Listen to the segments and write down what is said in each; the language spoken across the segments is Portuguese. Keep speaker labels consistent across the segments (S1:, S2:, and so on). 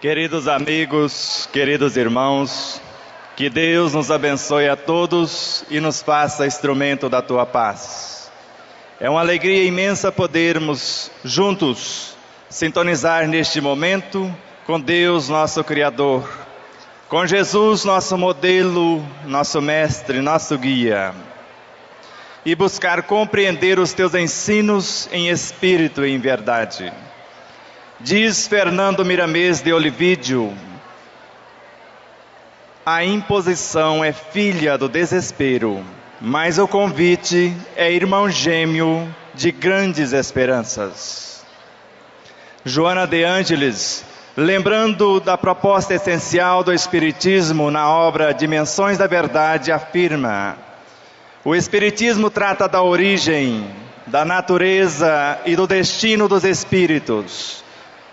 S1: Queridos amigos, queridos irmãos, que Deus nos abençoe a todos e nos faça instrumento da Tua paz. É uma alegria imensa podermos juntos sintonizar neste momento com Deus, nosso Criador, com Jesus, nosso modelo, nosso mestre, nosso guia, e buscar compreender os Teus ensinos em espírito e em verdade. Diz Fernando Miramês de Olivídio: a imposição é filha do desespero, mas o convite é irmão gêmeo de grandes esperanças. Joana de Ângeles, lembrando da proposta essencial do Espiritismo na obra Dimensões da Verdade, afirma: o Espiritismo trata da origem, da natureza e do destino dos espíritos,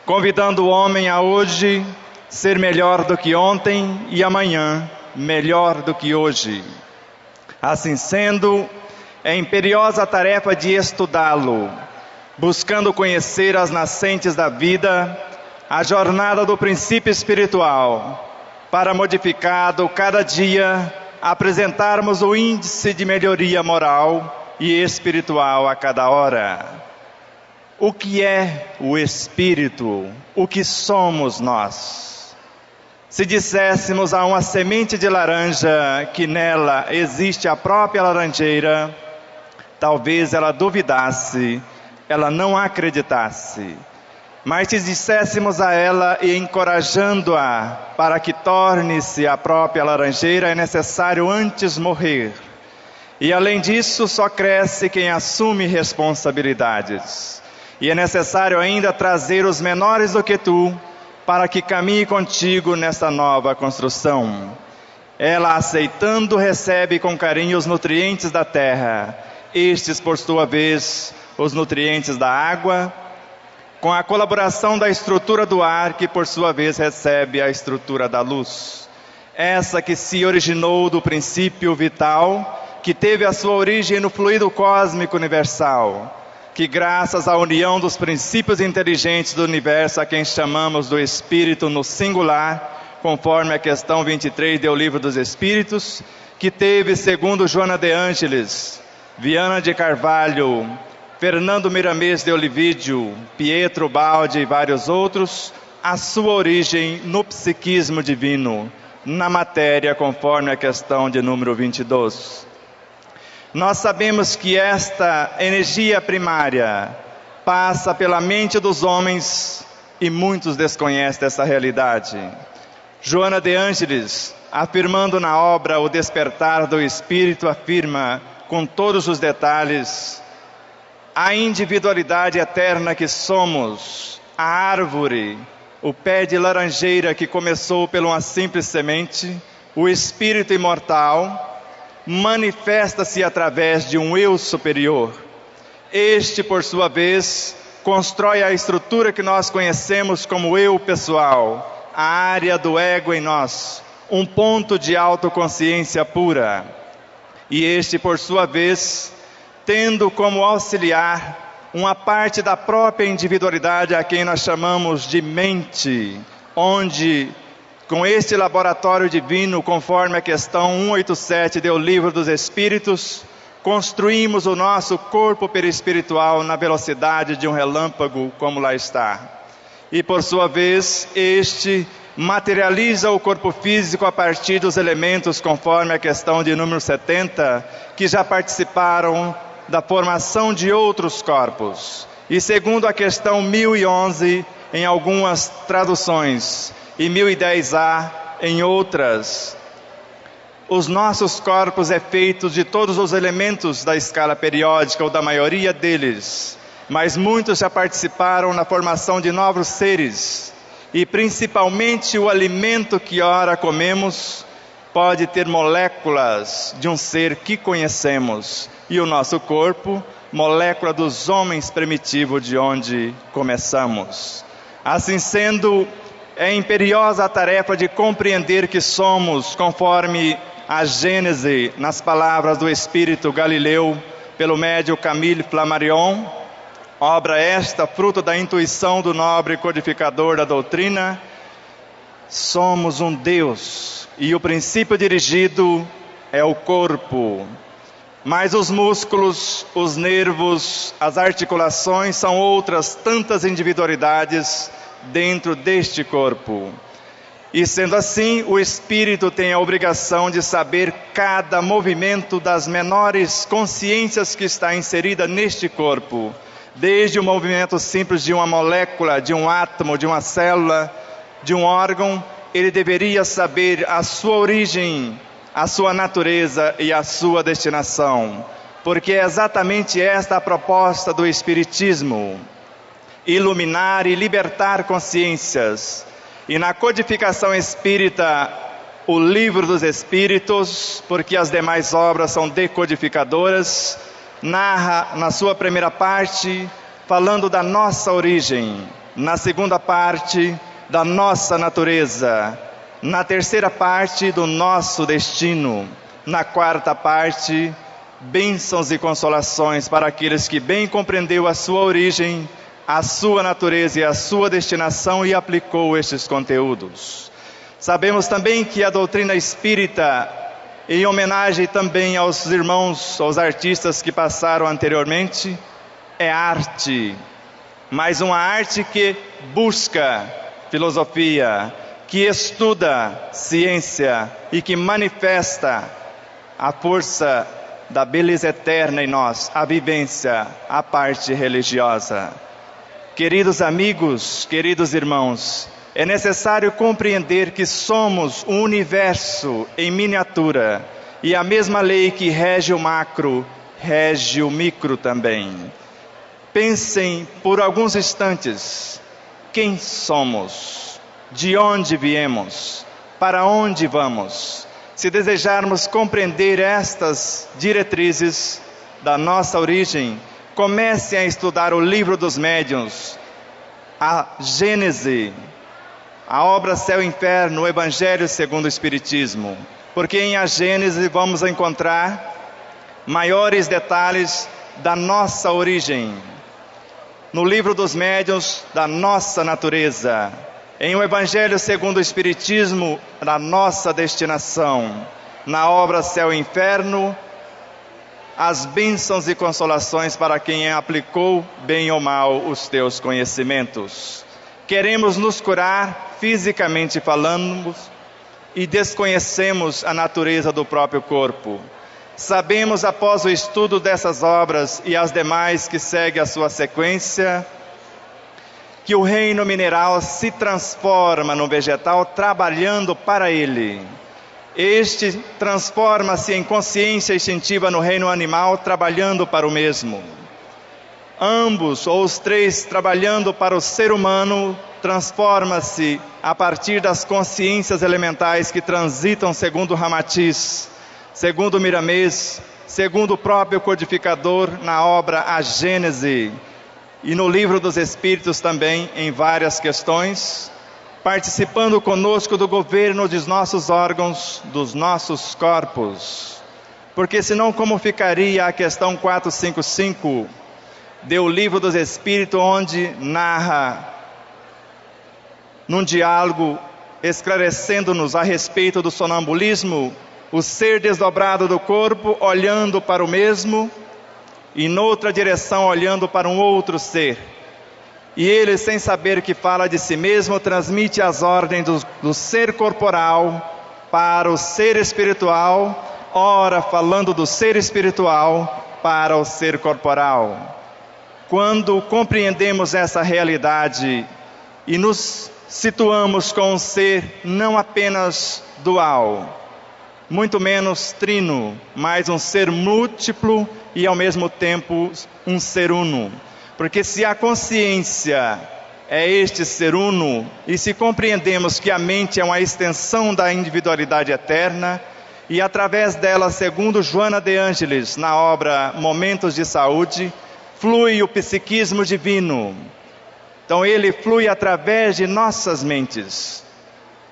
S1: convidando o homem a hoje ser melhor do que ontem e amanhã melhor do que hoje. Assim sendo, é imperiosa a tarefa de estudá-lo, buscando conhecer as nascentes da vida, a jornada do princípio espiritual, para, modificado cada dia, apresentarmos o índice de melhoria moral e espiritual a cada hora. O que é o Espírito? O que somos nós? Se disséssemos a uma semente de laranja que nela existe a própria laranjeira, talvez ela duvidasse, ela não acreditasse. Mas se disséssemos a ela e encorajando-a para que torne-se a própria laranjeira, é necessário antes morrer. E além disso, só cresce quem assume responsabilidades. E é necessário ainda trazer os menores do que tu, para que caminhe contigo nesta nova construção. Ela, aceitando, recebe com carinho os nutrientes da terra, estes, por sua vez, os nutrientes da água, com a colaboração da estrutura do ar, que por sua vez recebe a estrutura da luz. Essa que se originou do princípio vital, que teve a sua origem no fluido cósmico universal, que graças à união dos princípios inteligentes do universo, a quem chamamos do Espírito no singular, conforme a questão 23 do Livro dos Espíritos, que teve, segundo Joana de Ângeles, Viana de Carvalho, Fernando Miramês de Olivídio, Pietro Baldi e vários outros, a sua origem no psiquismo divino, na matéria, conforme a questão de número 22. Nós sabemos que esta energia primária passa pela mente dos homens e muitos desconhecem essa realidade. Joana de Ângeles, afirmando na obra O Despertar do Espírito, afirma com todos os detalhes a individualidade eterna que somos, a árvore, o pé de laranjeira que começou por uma simples semente, o espírito imortal, manifesta-se através de um eu superior. Este, por sua vez, constrói a estrutura que nós conhecemos como eu pessoal, a área do ego em nós, um ponto de autoconsciência pura. E este, por sua vez, tendo como auxiliar uma parte da própria individualidade a quem nós chamamos de mente, onde, com este laboratório divino, conforme a questão 187 do Livro dos Espíritos, construímos o nosso corpo perispiritual na velocidade de um relâmpago, como lá está. E por sua vez, este materializa o corpo físico a partir dos elementos, conforme a questão de número 70, que já participaram da formação de outros corpos. E segundo a questão 1011, em algumas traduções, e 1010A em outras, os nossos corpos é feito de todos os elementos da escala periódica, ou da maioria deles, mas muitos já participaram na formação de novos seres, e principalmente o alimento que ora comemos pode ter moléculas de um ser que conhecemos, e o nosso corpo, molécula dos homens primitivos de onde começamos. Assim sendo, é imperiosa a tarefa de compreender que somos, conforme a Gênese, nas palavras do Espírito Galileu, pelo médium Camille Flammarion, obra esta, fruto da intuição do nobre codificador da doutrina, Somos um Deus e o princípio dirigido é o corpo. Mas os músculos, os nervos, as articulações são outras tantas individualidades dentro deste corpo. E sendo assim, o espírito tem a obrigação de saber cada movimento das menores consciências que está inserida neste corpo. Desde o movimento simples de uma molécula, de um átomo, de uma célula, de um órgão, ele deveria saber a sua origem, a sua natureza e a sua destinação. Porque é exatamente esta a proposta do Espiritismo: iluminar e libertar consciências. E na codificação espírita, o Livro dos Espíritos, porque as demais obras são decodificadoras, narra na sua primeira parte, falando da nossa origem, na segunda parte, da nossa natureza, na terceira parte, do nosso destino, na quarta parte, bênçãos e consolações para aqueles que bem compreendeu a sua origem, a sua natureza e a sua destinação e aplicou estes conteúdos. Sabemos também que a doutrina espírita, em homenagem também aos irmãos, aos artistas que passaram anteriormente, é arte, mas uma arte que busca filosofia, que estuda ciência e que manifesta a força da beleza eterna em nós, a vivência, a parte religiosa. Queridos amigos, queridos irmãos, é necessário compreender que somos um universo em miniatura e a mesma lei que rege o macro, rege o micro também. Pensem por alguns instantes: quem somos? De onde viemos? Para onde vamos? Se desejarmos compreender estas diretrizes da nossa origem, comecem a estudar o Livro dos Médiuns, a Gênese, a obra Céu e Inferno, o Evangelho segundo o Espiritismo. Porque em a Gênese vamos encontrar maiores detalhes da nossa origem. No Livro dos Médiuns, da nossa natureza. Em o Evangelho segundo o Espiritismo, da nossa destinação. Na obra Céu e Inferno, as bênçãos e consolações para quem aplicou bem ou mal os teus conhecimentos. Queremos nos curar fisicamente falando e desconhecemos a natureza do próprio corpo. Sabemos após o estudo dessas obras e as demais que seguem a sua sequência, que o reino mineral se transforma no vegetal trabalhando para ele. Este transforma-se em consciência instintiva no reino animal, trabalhando para o mesmo. Ambos, ou os três, trabalhando para o ser humano, transforma-se a partir das consciências elementais que transitam segundo Ramatiz, segundo Miramês, segundo o próprio codificador na obra A Gênese, e no Livro dos Espíritos também, em várias questões, participando conosco do governo dos nossos órgãos, dos nossos corpos. Porque senão como ficaria a questão 455 do Livro dos Espíritos, onde narra, num diálogo, esclarecendo-nos a respeito do sonambulismo, o ser desdobrado do corpo olhando para o mesmo e noutra direção olhando para um outro ser. E ele, sem saber que fala de si mesmo, transmite as ordens do ser corporal para o ser espiritual, ora falando do ser espiritual para o ser corporal. Quando compreendemos essa realidade e nos situamos com um ser não apenas dual, muito menos trino, mas um ser múltiplo e ao mesmo tempo um ser uno. Porque se a consciência é este ser uno, e se compreendemos que a mente é uma extensão da individualidade eterna, e através dela, segundo Joana de Ângeles, na obra Momentos de Saúde, flui o psiquismo divino. Então ele flui através de nossas mentes.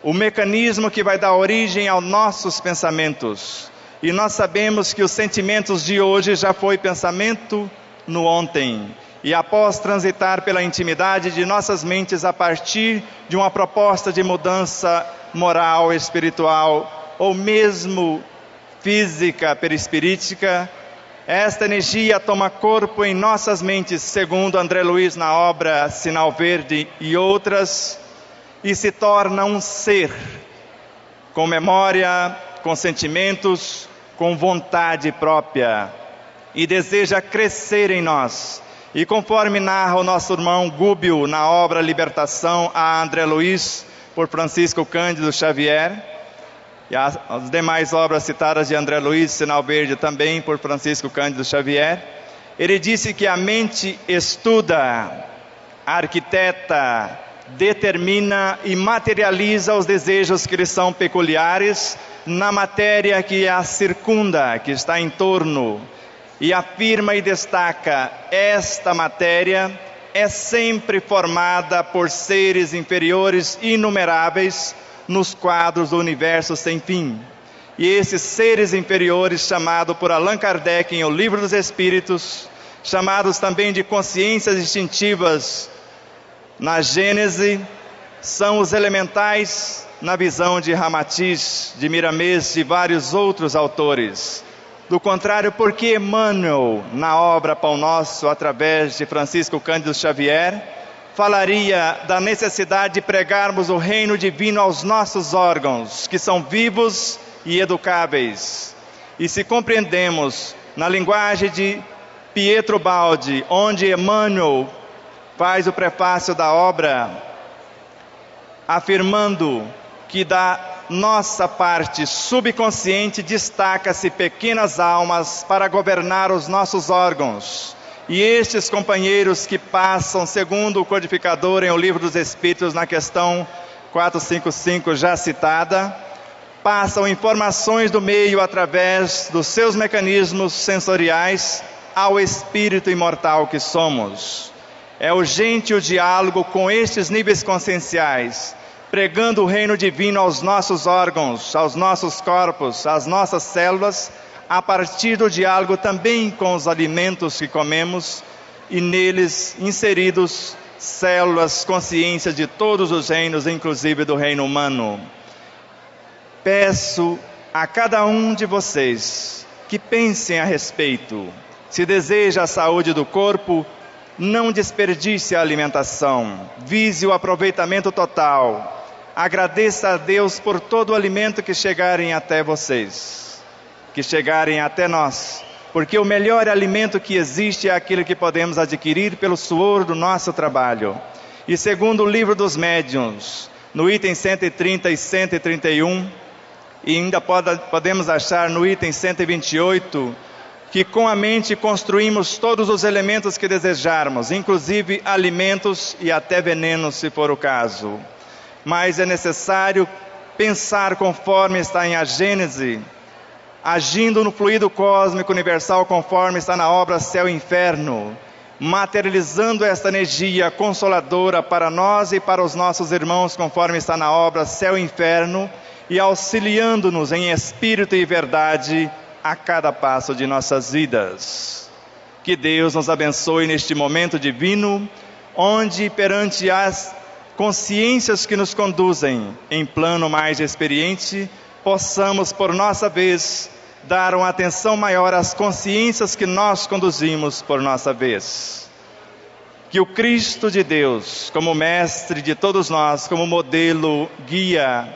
S1: O mecanismo que vai dar origem aos nossos pensamentos. E nós sabemos que os sentimentos de hoje já foi pensamento no ontem. e após transitar pela intimidade de nossas mentes a partir de uma proposta de mudança moral, espiritual ou mesmo física, perispirítica, esta energia toma corpo em nossas mentes, segundo André Luiz na obra Sinal Verde e outras, e se torna um ser, com memória, com sentimentos, com vontade própria, e deseja crescer em nós. E conforme narra o nosso irmão Gúbio na obra Libertação a André Luiz, por Francisco Cândido Xavier, e as demais obras citadas de André Luiz, Sinal Verde, também por Francisco Cândido Xavier, ele disse que a mente estuda, arquiteta, determina e materializa os desejos que lhe são peculiares na matéria que a circunda, que está em torno, e afirma e destaca: esta matéria é sempre formada por seres inferiores inumeráveis nos quadros do universo sem fim. E esses seres inferiores, chamados por Allan Kardec em O Livro dos Espíritos, chamados também de consciências instintivas na Gênese, são os elementais na visão de Ramatiz, de Miramês e vários outros autores. Do contrário, por que Emmanuel, na obra Pão Nosso, através de Francisco Cândido Xavier, falaria da necessidade de pregarmos o reino divino aos nossos órgãos, que são vivos e educáveis? E se compreendemos na linguagem de Pietro Baldi, onde Emmanuel faz o prefácio da obra, afirmando que da nossa parte subconsciente destaca-se pequenas almas para governar os nossos órgãos. E estes companheiros que passam, segundo o codificador em O Livro dos Espíritos, na questão 455 já citada, passam informações do meio através dos seus mecanismos sensoriais ao espírito imortal que somos. É urgente o diálogo com estes níveis conscienciais, pregando o reino divino aos nossos órgãos, aos nossos corpos, às nossas células, a partir do diálogo também com os alimentos que comemos e neles inseridos células, consciências de todos os reinos, inclusive do reino humano. Peço a cada um de vocês que pensem a respeito. Se deseja a saúde do corpo, não desperdice a alimentação, vise o aproveitamento total. Agradeça a Deus por todo o alimento que chegarem até vocês, que chegarem até nós, porque o melhor alimento que existe é aquele que podemos adquirir pelo suor do nosso trabalho. E segundo o Livro dos Médiuns, no item 130 e 131, e ainda podemos achar no item 128, que com a mente construímos todos os elementos que desejarmos, inclusive alimentos e até venenos, se for o caso. Mas é necessário pensar conforme está em A Gênese, agindo no fluido cósmico universal conforme está na obra Céu e Inferno, materializando esta energia consoladora para nós e para os nossos irmãos conforme está na obra Céu e Inferno, e auxiliando-nos em espírito e verdade a cada passo de nossas vidas. Que Deus nos abençoe neste momento divino, onde perante as consciências que nos conduzem em plano mais experiente, possamos por nossa vez dar uma atenção maior às consciências que nós conduzimos por nossa vez. Que o Cristo de Deus, como mestre de todos nós, como modelo, guia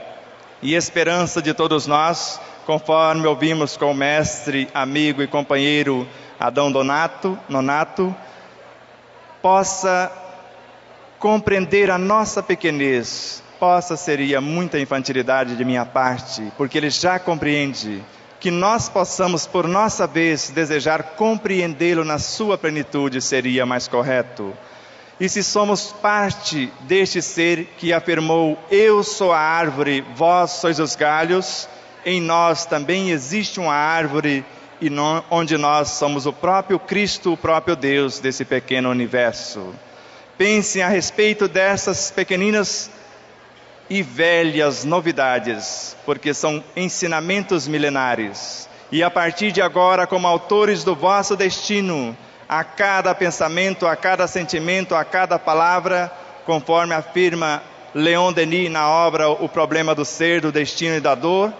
S1: e esperança de todos nós, conforme ouvimos com o mestre, amigo e companheiro Adão Nonato, possa compreender a nossa pequenez. Seria muita infantilidade de minha parte, porque ele já compreende, que nós possamos por nossa vez desejar compreendê-lo na sua plenitude seria mais correto. E se somos parte deste ser que afirmou: eu sou a árvore, vós sois os galhos, em nós também existe uma árvore, onde nós somos o próprio Cristo, o próprio Deus desse pequeno universo. Pensem a respeito dessas pequeninas e velhas novidades, porque são ensinamentos milenares. E a partir de agora, como autores do vosso destino, a cada pensamento, a cada sentimento, a cada palavra, conforme afirma Leon Denis na obra O Problema do Ser, do Destino e da Dor.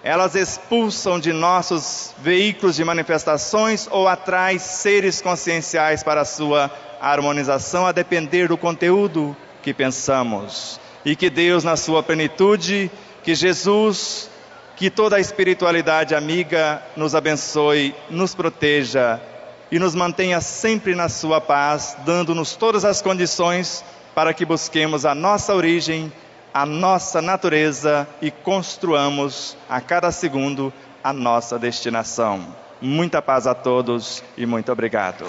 S1: Elas expulsam de nossos veículos de manifestações ou atraem seres conscienciais para a sua harmonização, a depender do conteúdo que pensamos. E que Deus, na sua plenitude, que Jesus, que toda a espiritualidade amiga nos abençoe, nos proteja e nos mantenha sempre na sua paz, dando-nos todas as condições para que busquemos a nossa origem, a nossa natureza e construamos a cada segundo a nossa destinação. Muita paz a todos e muito obrigado.